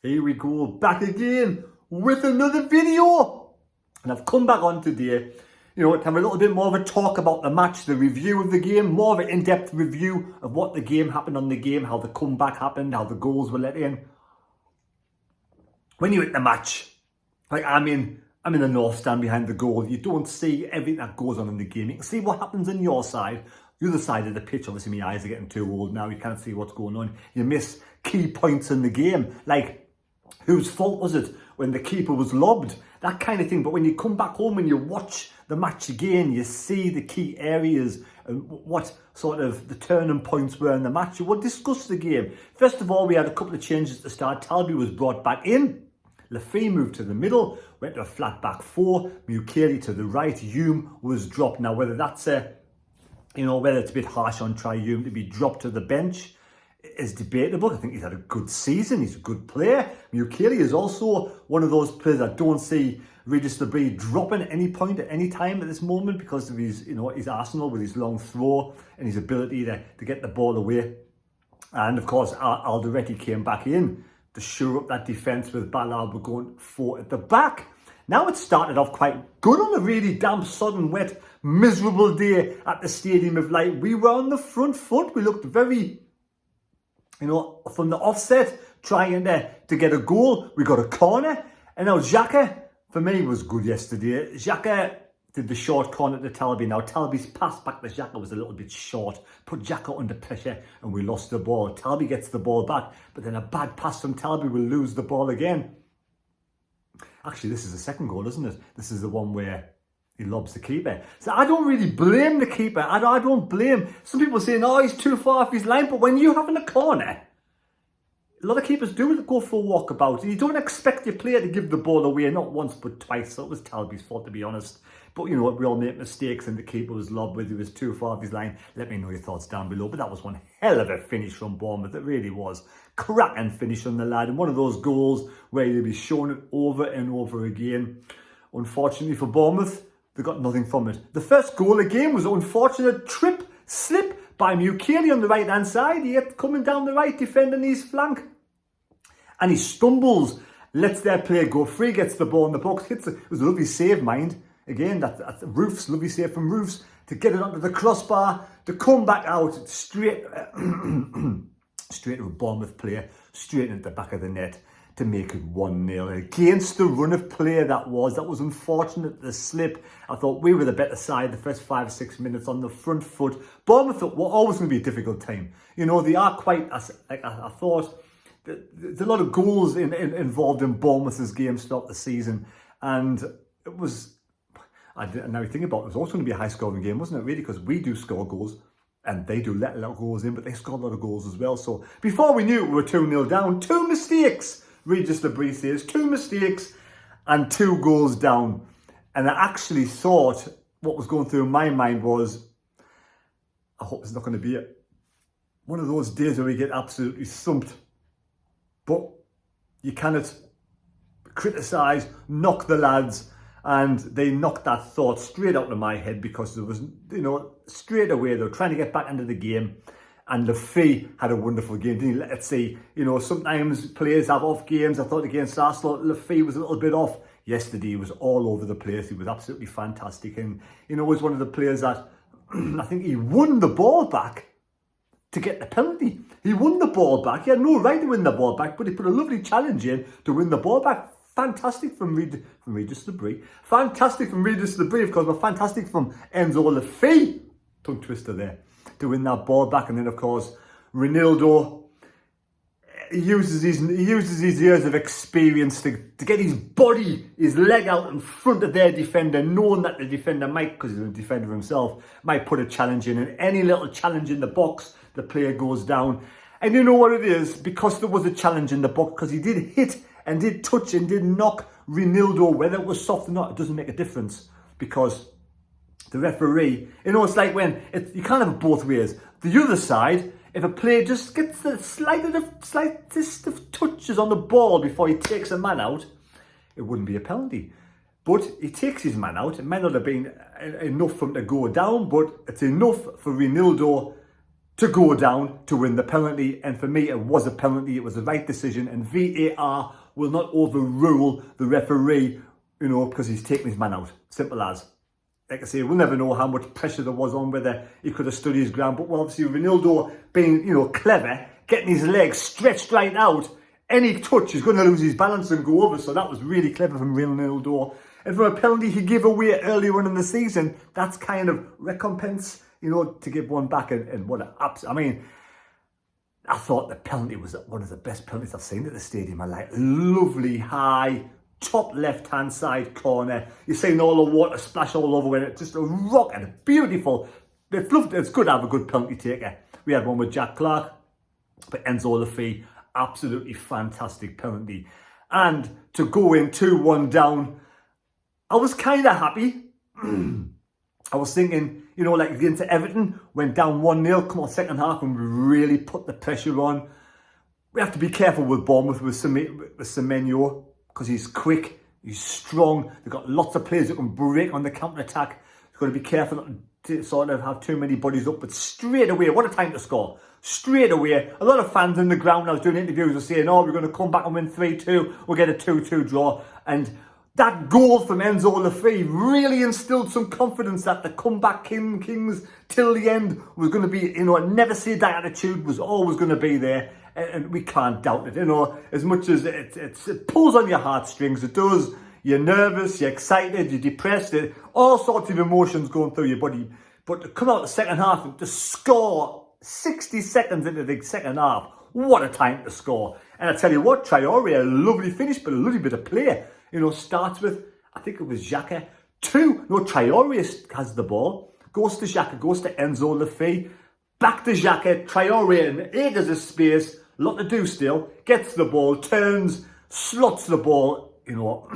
Here we go, back again with another video. And I've come back on today, to have a little bit more of a talk about the match, the review of the game, more of an in-depth review of what the game happened on the game, how the comeback happened, how the goals were let in. When you're at the match, like I'm in the north stand behind the goal, you don't see everything that goes on in the game. You can see what happens on your side, the other side of the pitch. Obviously my eyes are getting too old now, you can't see what's going on. You miss key points in the game, like whose fault was it when the keeper was lobbed, that kind of thing. But when you come back home and you watch the match again, you see the key areas and what sort of the turning points were in the match. We'll discuss the game. First of all, we had a couple of changes at the start. Talby was brought back in. Lafay moved to the middle, went to a flat back four. Mukeli to the right. Hume was dropped. Now, whether that's whether it's a bit harsh on Hume to be dropped to the bench is debatable. I think he's had a good season. He's a good player. Mukeli is also one of those players I don't see Regis Labrie dropping at any point at any time at this moment because of his, his arsenal with his long throw and his ability to get the ball away. And of course, Alderete came back in to shore up that defence with Ballard going four at the back. Now it started off quite good on a really damp, sodden, wet, miserable day at the Stadium of Light. We were on the front foot. We looked very, from the offset, trying to get a goal. We got a corner. And now Xhaka, for me, was good yesterday. Xhaka did the short corner to Talby. Now Talby's pass back to Xhaka was a little bit short. Put Xhaka under pressure and we lost the ball. Talby gets the ball back, but then a bad pass from Talby will lose the ball again. Actually, this is the second goal, isn't it? This is the one where he lobs the keeper. So I don't really blame the keeper. I don't blame. Some people saying, oh, he's too far off his line. But when you have in a corner, a lot of keepers do go for a walkabout. You don't expect your player to give the ball away, not once but twice. So it was Talby's fault, to be honest. But you know what, we all make mistakes and the keeper was lobbed with, he was too far off his line. Let me know your thoughts down below. But that was one hell of a finish from Bournemouth. It really was. Cracking finish from the lad. And one of those goals where you'll be shown it over and over again. Unfortunately for Bournemouth, they got nothing from it. The first goal again was an unfortunate slip by Mukeli on the right hand side. He had coming down the right, defending his flank. And he stumbles, lets their player go free, gets the ball in the box, hits it. It was a lovely save, mind. Again, that's Roofs, lovely save from Roofs to get it onto the crossbar, to come back out straight, straight to a Bournemouth player, straight into the back of the net to make it 1-0. Against the run of play that was unfortunate, the slip. I thought we were the better side the first 5 or 6 minutes on the front foot. Bournemouth were always going to be a difficult team. They are quite, I thought, there's a lot of goals involved in Bournemouth's games throughout the season. And it was, now you think about it, it was also going to be a high-scoring game, wasn't it, really? Because we do score goals, and they do let a lot of goals in, but they score a lot of goals as well. So before we knew it, we were 2-0 down. 2 mistakes, Regis Labrie says. 2 mistakes and 2 goals down. And I actually thought, what was going through my mind was, I hope it's not going to be it. One of those days where we get absolutely thumped. But you cannot criticise, knock the lads, and they knocked that thought straight out of my head because there was, straight away they were trying to get back into the game. And Lafay had a wonderful game, didn't he? Let's say, sometimes players have off games. I thought against Arsenal, Lafay was a little bit off. Yesterday, he was all over the place. He was absolutely fantastic. And, was one of the players that I think he won the ball back to get the penalty. He won the ball back. He had no right to win the ball back, but he put a lovely challenge in to win the ball back. Fantastic from Regis Labrie. Fantastic from Regis Labrie, of course, but fantastic from Enzo Lafay. Tongue twister there. To win that ball back. And then, of course, Ronaldo, he uses his years of experience to get his leg out in front of their defender, knowing that the defender might, because he's a defender himself, might put a challenge in. And any little challenge in the box, the player goes down. And you know what it is? Because there was a challenge in the box, because he did hit and did touch and did knock Ronaldo, whether it was soft or not, it doesn't make a difference. Because the referee, it's like when, you can't have it both ways. The other side, if a player just gets the slightest of touches on the ball before he takes a man out, it wouldn't be a penalty. But he takes his man out. It might not have been enough for him to go down, but it's enough for Ronaldo to go down to win the penalty. And for me, it was a penalty. It was the right decision. And VAR will not overrule the referee, you know, because he's taken his man out. Simple as. Like I say, we'll never know how much pressure there was on, whether he could have stood his ground. But well, obviously, Ronaldo being, you know, clever, getting his legs stretched right out, any touch, he's going to lose his balance and go over. So that was really clever from Ronaldo. And for a penalty he gave away earlier on in the season, that's kind of recompense, you know, to give one back. And what I mean, I thought the penalty was one of the best penalties I've seen at the stadium. I like lovely high, top left-hand side corner. You're seeing all the water splash all over it. Just a rock and a beautiful. It's good to have a good penalty taker. We had one with Jack Clark, but Enzo Lafay, absolutely fantastic penalty. And to go in 2-1 down, I was kind of happy. I was thinking, you know, like against Everton, went down 1-0, come on, second half, and we really put the pressure on. We have to be careful with Bournemouth, with Semenyo, because he's quick, he's strong. They've got lots of players that can break on the counter-attack. You've got to be careful not to sort of have too many bodies up, but straight away, what a time to score. Straight away, a lot of fans in the ground, I was doing interviews, were saying, oh, we're going to come back and win 3-2, we'll get a 2-2 draw. And that goal from Enzo Lafay really instilled some confidence that the comeback Kings till the end was going to be, you know, never say die attitude was always going to be there. And we can't doubt it, you know, as much as it pulls on your heartstrings, it does. You're nervous, you're excited, you're depressed, all sorts of emotions going through your body. But to come out the second half and to score 60 seconds into the second half, what a time to score. And I tell you what, Traore, a lovely finish, but a lovely bit of play. You know, starts with, I think it was Xhaka. Traore has the ball, goes to Xhaka, goes to Enzo Lafay, back to Xhaka, Traore in acres of space, lot to do still, gets the ball, turns, slots the ball, you know,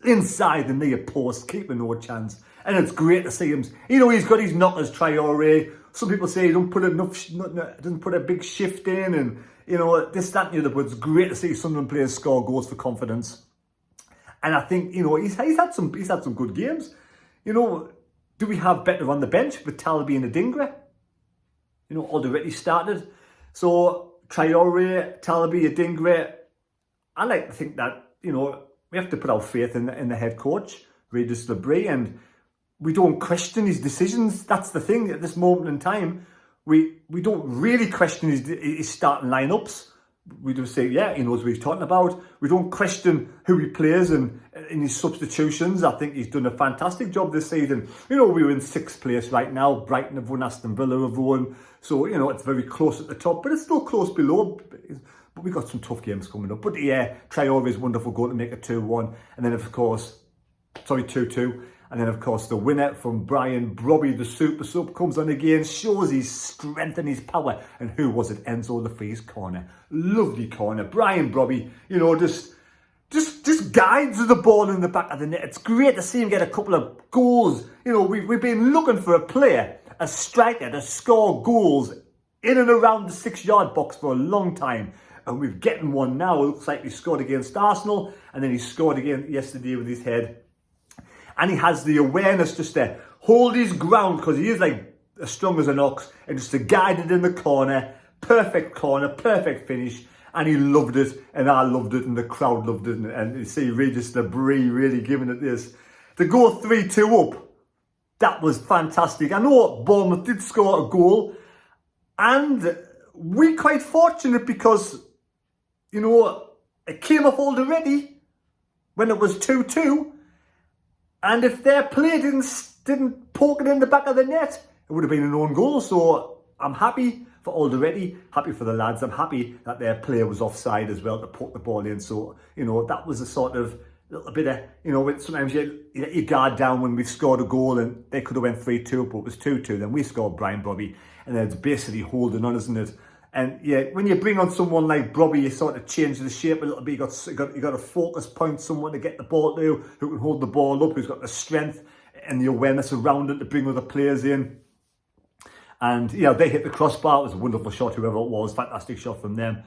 inside the near post, keeping no chance. And it's great to see him. You know, he's got his knockers, Traore. Some people say he don't put doesn't put a big shift in, and you know, this, that, and the other. But it's great to see Sunderland players score goals for confidence. And I think, you know, he's had some good games. You know, do we have better on the bench with Talby and Adingra? You know, already started. So Traore, Talby, Adingra. I like to think that, you know, we have to put our faith in the head coach, Regis Lebris, and we don't question his decisions. That's the thing at this moment in time. We don't really question his starting lineups. We just say, yeah, he knows what he's talking about. We don't question who he plays and in his substitutions. I think he's done a fantastic job this season. You know, we're in 6th place right now. Brighton have won, Aston Villa have won. So, you know, it's very close at the top, but it's still close below. But we've got some tough games coming up. But yeah, Traore's wonderful goal to make it 2-1. And then, of course, 2-2. And then, of course, the winner from Brian Brobby, the super sub, comes on again, shows his strength and his power. And who was it? Enzo Lafay's corner. Lovely corner. Brian Brobby, you know, just guides the ball in the back of the net. It's great to see him get a couple of goals. You know, we've been looking for a player, a striker, to score goals in and around the 6-yard box for a long time. And we're getting one now. It looks like he scored against Arsenal. And then he scored again yesterday with his head. And he has the awareness just to hold his ground, because he is like as strong as an ox, and just to guide it in the corner. Perfect corner, perfect finish. And he loved it, and I loved it, and the crowd loved it. And you see Regis Lebris really giving it this. To go 3-2 up, that was fantastic. I know Bournemouth did score a goal, and we're quite fortunate because, you know, it came off already when it was 2-2. And if their play didn't poke it in the back of the net, it would have been an own goal. So I'm happy for Alderweireld, happy for the lads. I'm happy that their player was offside as well to poke the ball in. So, you know, that was a sort of little bit of, you know, sometimes you let your guard down when we've scored a goal and they could have went 3-2, but it was 2-2. Then we scored Brian Brobby, and then it's basically holding on, isn't it? And yeah, when you bring on someone like Brobby, you sort of change the shape a little bit. You got a focus point, someone to get the ball to, who can hold the ball up, who's got the strength and the awareness around it to bring other players in. And yeah, they hit the crossbar. It was a wonderful shot, whoever it was, fantastic shot from them.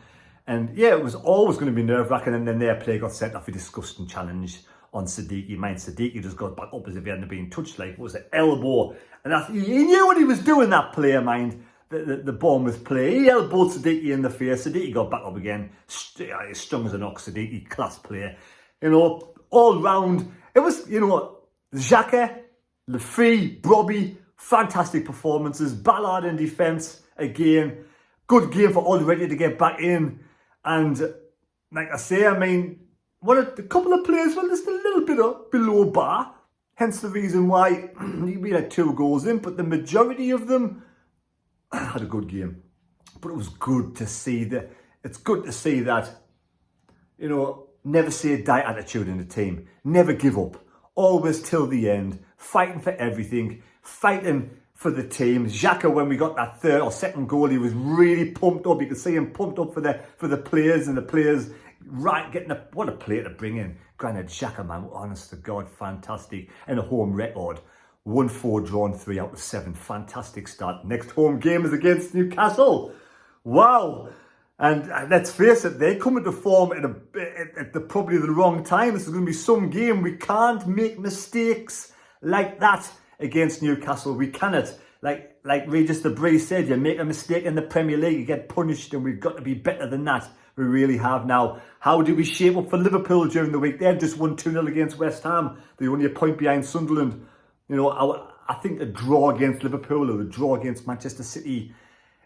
And yeah, it was always going to be nerve-wracking. And then their play got sent off a disgusting challenge on Siddiqui. Mine, Siddiqui just got back up as if he hadn't been touched. Like, it was an elbow. And he knew what he was doing, that player, mind. the Bournemouth play. He elbowed Siddiqui in the face. Siddiqui got back up again. He's strong as an ox, Siddiqui, class player. You know, all round. It was, you know, Xhaka, Lefebvre, Brobby, fantastic performances. Ballard in defence, again. Good game for Already to get back in. And like I say, I mean, a couple of players were just a little bit below bar. Hence the reason why we had 2 goals in. But the majority of them had a good game. But it was good to see that. It's good to see that, you know, never say die attitude in the team. Never give up. Always till the end. Fighting for everything. Fighting for the team. Xhaka, when we got that third or second goal, he was really pumped up. You could see him pumped up for the players, and the players right getting what a player to bring in. Granted, Xhaka, man, honest to God, fantastic. And a home record. 1-4 drawn, 3 out of 7. Fantastic start. Next home game is against Newcastle. Wow. And let's face it, they're coming to form at probably the wrong time. This is going to be some game. We can't make mistakes like that against Newcastle. We cannot. Like Regis de Brie said, you make a mistake in the Premier League, you get punished, and we've got to be better than that. We really have now. How do we shape up for Liverpool during the week? They've just won 2-0 against West Ham. They're only a point behind Sunderland. You know, I think a draw against Liverpool or a draw against Manchester City,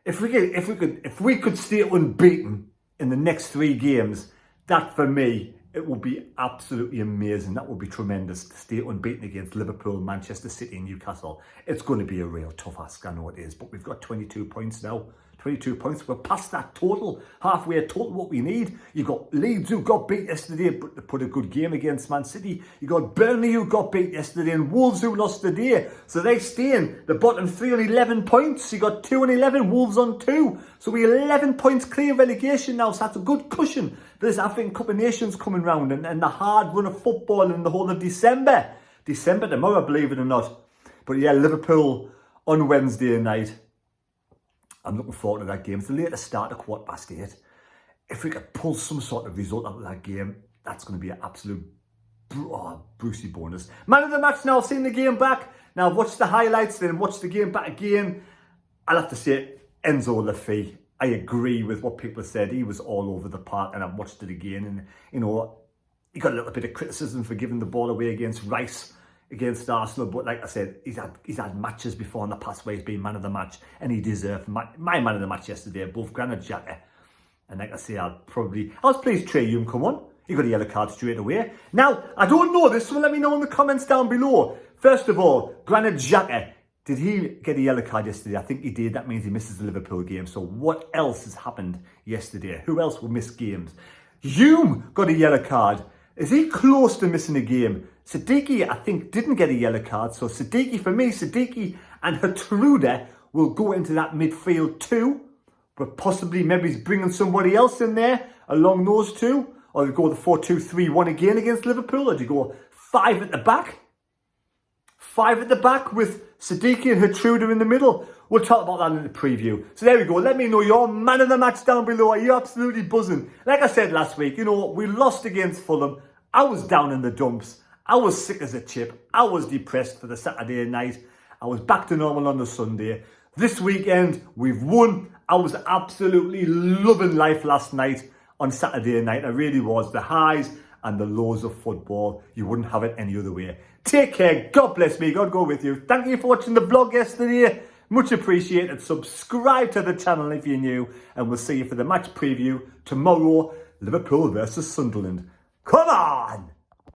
if we could stay unbeaten in the next 3 games, that for me, it would be absolutely amazing. That would be tremendous to stay unbeaten against Liverpool, Manchester City and Newcastle. It's going to be a real tough ask, I know it is, but we've got 22 points now. 22 points. We're past that total, halfway total what we need. You got Leeds who got beat yesterday, but they put a good game against Man City. You got Burnley who got beat yesterday, and Wolves who lost today. So they stay in the bottom 3 on 11 points. You got 2 on 11, Wolves on 2. So we're 11 points clear relegation now. So that's a good cushion. There's, I think, Cup of Nations coming round, and the hard run of football in the whole of December. December tomorrow, believe it or not. But yeah, Liverpool on Wednesday night. I'm looking forward to that game. It's the latest start at 8:15. If we could pull some sort of result out of that game, that's going to be an absolute Brucey bonus. Man of the match now. I've seen the game back. Now I've watched the highlights, then watched the game back again. I'll have to say Enzo Lefebvre. I agree with what people said. He was all over the park, and I've watched it again. And, you know, he got a little bit of criticism for giving the ball away against Rice, against Arsenal, but like I said, he's had matches before in the past where he's been man of the match, and he deserved my man of the match yesterday, both Granit Xhaka. And like I say, I was pleased Trey Young come on. He got a yellow card straight away. Now, I don't know this, so let me know in the comments down below. First of all, Granit Xhaka, did he get a yellow card yesterday? I think he did. That means he misses the Liverpool game. So what else has happened yesterday? Who else will miss games? Hume got a yellow card. Is he close to missing a game? Siddiqui, I think, didn't get a yellow card. So Siddiqui, for me, Siddiqui and Hatruda will go into that midfield too. But possibly maybe he's bringing somebody else in there along those two. Or they go the 4-2-3-1 again against Liverpool. Or do you go 5 at the back? 5 at the back with Siddiqui and Hatruda in the middle. We'll talk about that in the preview. So there we go. Let me know your man of the match down below. Are you absolutely buzzing? Like I said last week, you know, we lost against Fulham. I was down in the dumps. I was sick as a chip. I was depressed for the Saturday night. I was back to normal on the Sunday. This weekend, we've won. I was absolutely loving life last night on Saturday night. I really was. The highs and the lows of football. You wouldn't have it any other way. Take care. God bless me. God go with you. Thank you for watching the vlog yesterday. Much appreciated. Subscribe to the channel if you're new. And we'll see you for the match preview tomorrow. Liverpool versus Sunderland. Come on!